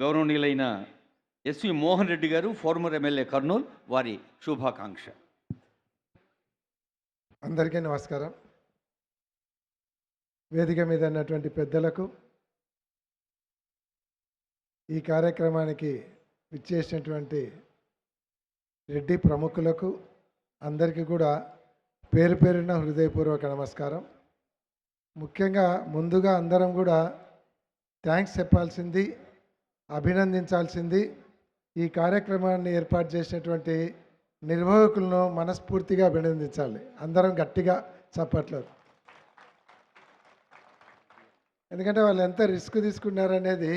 గౌరవనీయులైన ఎస్వి మోహన్ రెడ్డి గారు, farmer MLA Kurnool, వారి శుభాకాంక్ష. అందరికీ నమస్కారం. వేదిక మీద ఉన్నటువంటి పెద్దలకు, ఈ కార్యక్రమానికి విచ్చేసినటువంటి రెడ్డి ప్రముఖులకు అందరికీ కూడా పేరు పేరున హృదయపూర్వక నమస్కారం. ముఖ్యంగా ముందుగా అందరం కూడా థ్యాంక్స్ చెప్పాల్సింది, అభినందించాల్సింది ఈ కార్యక్రమాన్ని ఏర్పాటు చేసినటువంటి నిర్వాహకులను మనస్ఫూర్తిగా అభినందించాలి. అందరం గట్టిగా చప్పట్లేదు. ఎందుకంటే వాళ్ళు ఎంత రిస్క్ తీసుకున్నారనేది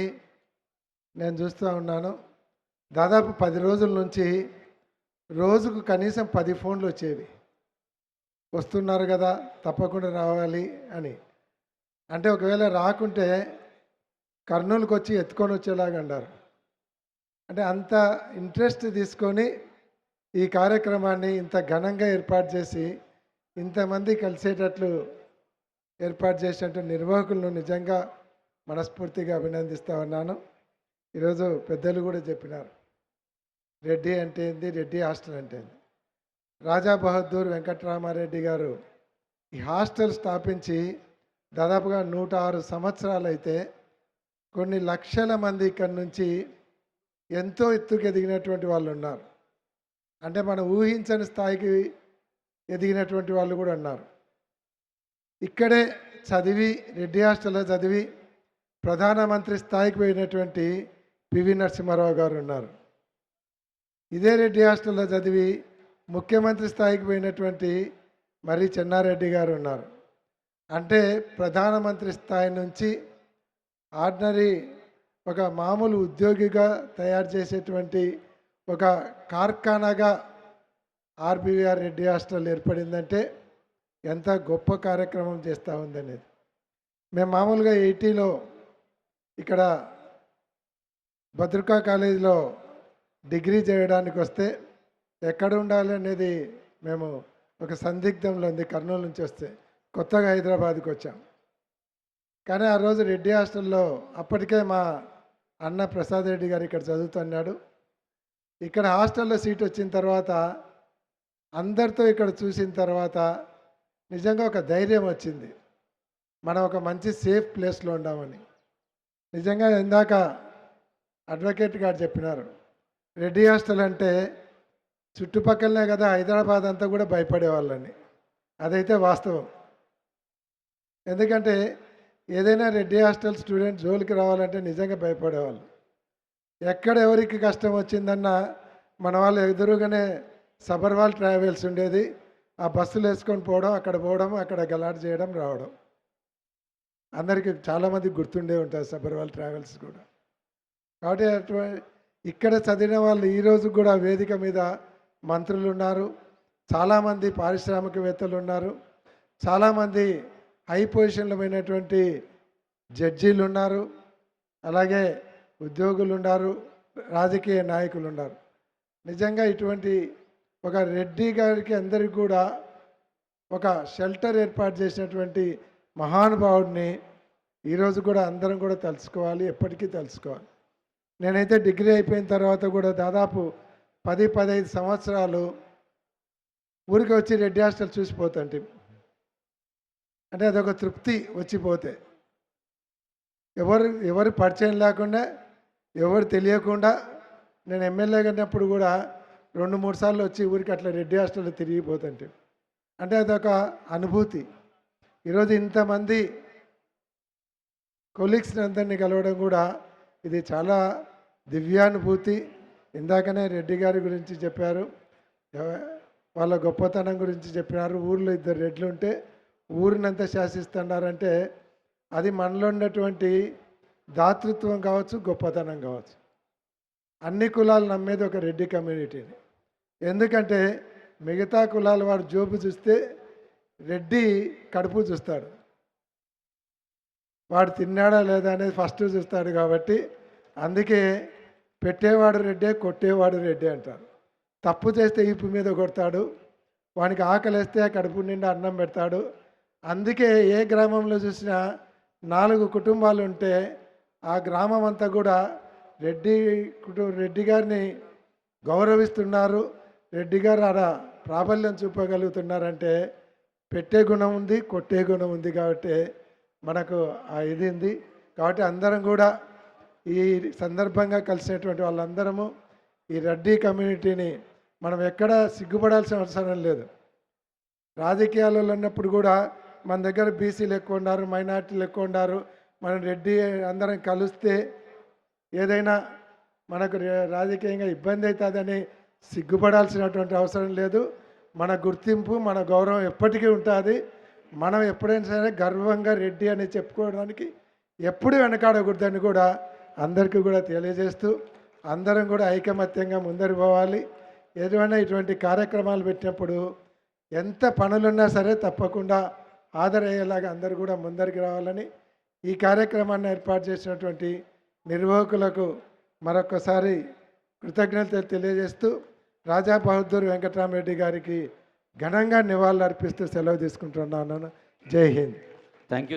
నేను చూస్తూ ఉన్నాను. దాదాపు 10 రోజుల నుంచి రోజుకు కనీసం 10 ఫోన్లు వచ్చేవి. వస్తున్నారు కదా, తప్పకుండా రావాలి అని. అంటే ఒకవేళ రాకుంటే కర్నూలుకి వచ్చి ఎత్తుకొని వచ్చేలాగా అన్నారు. అంటే అంత ఇంట్రెస్ట్ తీసుకొని ఈ కార్యక్రమాన్ని ఇంత ఘనంగా ఏర్పాటు చేసి ఇంతమంది కలిసేటట్లు ఏర్పాటు చేసినట్టు నిర్వాహకులను నిజంగా మనస్ఫూర్తిగా అభినందిస్తూ ఉన్నాను. ఈరోజు పెద్దలు కూడా చెప్పినారు, రెడ్డి అంటే ఏంది, రెడ్డి హాస్టల్ అంటే ఏంది. రాజా బహదూర్ వెంకటరామారెడ్డి గారు ఈ హాస్టల్ స్థాపించి దాదాపుగా 106 సంవత్సరాలు అయితే కొన్ని లక్షల మంది ఇక్కడి నుంచి ఎంతో ఎత్తుకు ఎదిగినటువంటి వాళ్ళు ఉన్నారు. అంటే మనం ఊహించని స్థాయికి ఎదిగినటువంటి వాళ్ళు కూడా ఉన్నారు. ఇక్కడే చదివి, రెడ్డి హాస్టల్లో చదివి ప్రధానమంత్రి స్థాయికి పోయినటువంటి పివి నరసింహారావు గారు ఉన్నారు. ఇదే రెడ్డి హాస్టల్లో చదివి ముఖ్యమంత్రి స్థాయికి పోయినటువంటి మర్రి చెన్నారెడ్డి గారు ఉన్నారు. అంటే ప్రధానమంత్రి స్థాయి నుంచి ఆర్డినరీ ఒక మామూలు ఉద్యోగిగా తయారు చేసేటువంటి ఒక కార్ఖానాగా ఆర్బీవీఆర్ రెడ్డి హాస్టల్ ఏర్పడిందంటే ఎంత గొప్ప కార్యక్రమం చేస్తూ ఉందనేది. మేము మామూలుగా 80లో ఇక్కడ భద్రకా కాలేజీలో డిగ్రీ చేయడానికి వస్తే ఎక్కడ ఉండాలి అనేది మేము ఒక సందిగ్ధంలో ఉంది. కర్నూలు నుంచి వస్తే కొత్తగా హైదరాబాద్కి వచ్చాం. కానీ ఆ రోజు రెడ్డి హాస్టల్లో అప్పటికే మా అన్న ప్రసాద్ రెడ్డి గారు ఇక్కడ చదువుతున్నాడు. ఇక్కడ హాస్టల్లో సీట్ వచ్చిన తర్వాత అందరితో ఇక్కడ చూసిన తర్వాత నిజంగా ఒక ధైర్యం వచ్చింది, మనం ఒక మంచి సేఫ్ ప్లేస్లో ఉండామని. నిజంగా ఇందాక అడ్వకేట్ గారు చెప్పినారు, రెడ్డి హాస్టల్ అంటే చుట్టుపక్కలనే కదా, హైదరాబాద్ అంతా కూడా భయపడేవాళ్ళని. అదైతే వాస్తవం. ఎందుకంటే ఏదైనా రెడ్డి హాస్టల్ స్టూడెంట్ జోలికి రావాలంటే నిజంగా భయపడేవాళ్ళు. ఎక్కడ ఎవరికి కష్టం వచ్చిందన్నా మన వాళ్ళు ఎదురుగానే సబర్వాల్ ట్రావెల్స్ ఉండేది. ఆ బస్సులు వేసుకొని పోవడం, అక్కడ గలాట్ చేయడం, రావడం. అందరికీ చాలామందికి గుర్తుండే ఉంటారు సబర్వాల్ ట్రావెల్స్ కూడా. కాబట్టి ఇక్కడ చదివిన వాళ్ళు ఈరోజు కూడా వేదిక మీద మంత్రులు ఉన్నారు, చాలామంది పారిశ్రామికవేత్తలు ఉన్నారు, చాలామంది హై పొజిషన్లో పోయినటువంటి జడ్జీలు ఉన్నారు, అలాగే ఉద్యోగులు ఉన్నారు, రాజకీయ నాయకులు ఉన్నారు. నిజంగా ఇటువంటి ఒక రెడ్డి గారికి అందరికీ కూడా ఒక షెల్టర్ ఏర్పాటు చేసినటువంటి మహానుభావుడిని ఈరోజు కూడా అందరం కూడా తెలుసుకోవాలి, ఎప్పటికీ తెలుసుకోవాలి. నేనైతే డిగ్రీ అయిపోయిన తర్వాత కూడా దాదాపు 10-15 సంవత్సరాలు ఊరికి వచ్చి రెడ్డి హాస్టల్ చూసిపోతాంటి. అంటే అదొక తృప్తి వచ్చిపోతే. ఎవరు పరిచయం లేకుండా, ఎవరు తెలియకుండా నేను ఎమ్మెల్యేగా ఉన్నప్పుడు కూడా 2-3 సార్లు వచ్చి ఊరికి అట్లా రెడ్డి హాస్టల్లో తిరిగిపోతుంటే అంటే అదొక అనుభూతి. ఈరోజు ఇంతమంది కొలీగ్స్ని అందరినీ కలవడం కూడా ఇది చాలా దివ్యానుభూతి. ఇందాకనే రెడ్డి గారి గురించి చెప్పారు, వాళ్ళ గొప్పతనం గురించి చెప్పినారు. ఊర్లో 2 రెడ్లు ఉంటే ఊరినంతా శాసిస్తున్నారంటే అది మనలో ఉన్నటువంటి దాతృత్వం కావచ్చు, గొప్పతనం కావచ్చు. అన్ని కులాలు నమ్మేది ఒక రెడ్డి కమ్యూనిటీని. ఎందుకంటే మిగతా కులాల వాడు జోబు చూస్తే రెడ్డి కడుపు చూస్తాడు, వాడు తిన్నాడా లేదా అనేది ఫస్ట్ చూస్తాడు. కాబట్టి అందుకే పెట్టేవాడు రెడ్డే, కొట్టేవాడు రెడ్డి అంటారు. తప్పు చేస్తే ఈపు మీద కొడతాడు, వానికి ఆకలిస్తే కడుపు నిండా అన్నం పెడతాడు. అందుకే ఏ గ్రామంలో చూసినా 4 కుటుంబాలు ఉంటే ఆ గ్రామం అంతా కూడా రెడ్డి గారిని గౌరవిస్తున్నారు, రెడ్డి గారు ఆడ ప్రాబల్యం చూపగలుగుతున్నారంటే పెట్టే గుణం ఉంది, కొట్టే గుణం ఉంది. కాబట్టి మనకు ఆ ఇది ఉంది. కాబట్టి అందరం కూడా ఈ సందర్భంగా కలిసినటువంటి వాళ్ళందరము ఈ రెడ్డి కమ్యూనిటీని మనం ఎక్కడ సిగ్గుపడాల్సిన అవసరం లేదు. రాజకీయాలలో ఉన్నప్పుడు కూడా మన దగ్గర బీసీలు ఎక్కువ ఉన్నారు, మైనార్టీలు ఎక్కువ ఉన్నారు, మనం రెడ్డి అందరం కలిస్తే ఏదైనా మనకు రాజకీయంగా ఇబ్బంది అవుతుందని సిగ్గుపడాల్సినటువంటి అవసరం లేదు. మన గుర్తింపు, మన గౌరవం ఎప్పటికీ ఉంటుంది. మనం ఎప్పుడైనా సరే గర్వంగా రెడ్డి అని చెప్పుకోవడానికి ఎప్పుడు వెనకాడకూడదని కూడా అందరికీ కూడా తెలియజేస్తూ అందరం కూడా ఐకమత్యంగా ముందరికి పోవాలి. ఏదైనా ఇటువంటి కార్యక్రమాలు పెట్టినప్పుడు ఎంత పనులున్నా సరే తప్పకుండా హాజరయ్యేలాగా అందరూ కూడా ముందరికి రావాలని ఈ కార్యక్రమాన్ని ఏర్పాటు చేసినటువంటి నిర్వాహకులకు మరొకసారి కృతజ్ఞతలు తెలియజేస్తూ రాజా బహదూర్ వెంకటరామరెడ్డి గారికి ఘనంగా నివాళులు అర్పిస్తూ సెలవు తీసుకుంటున్నాను. జై హింద్. Thank you.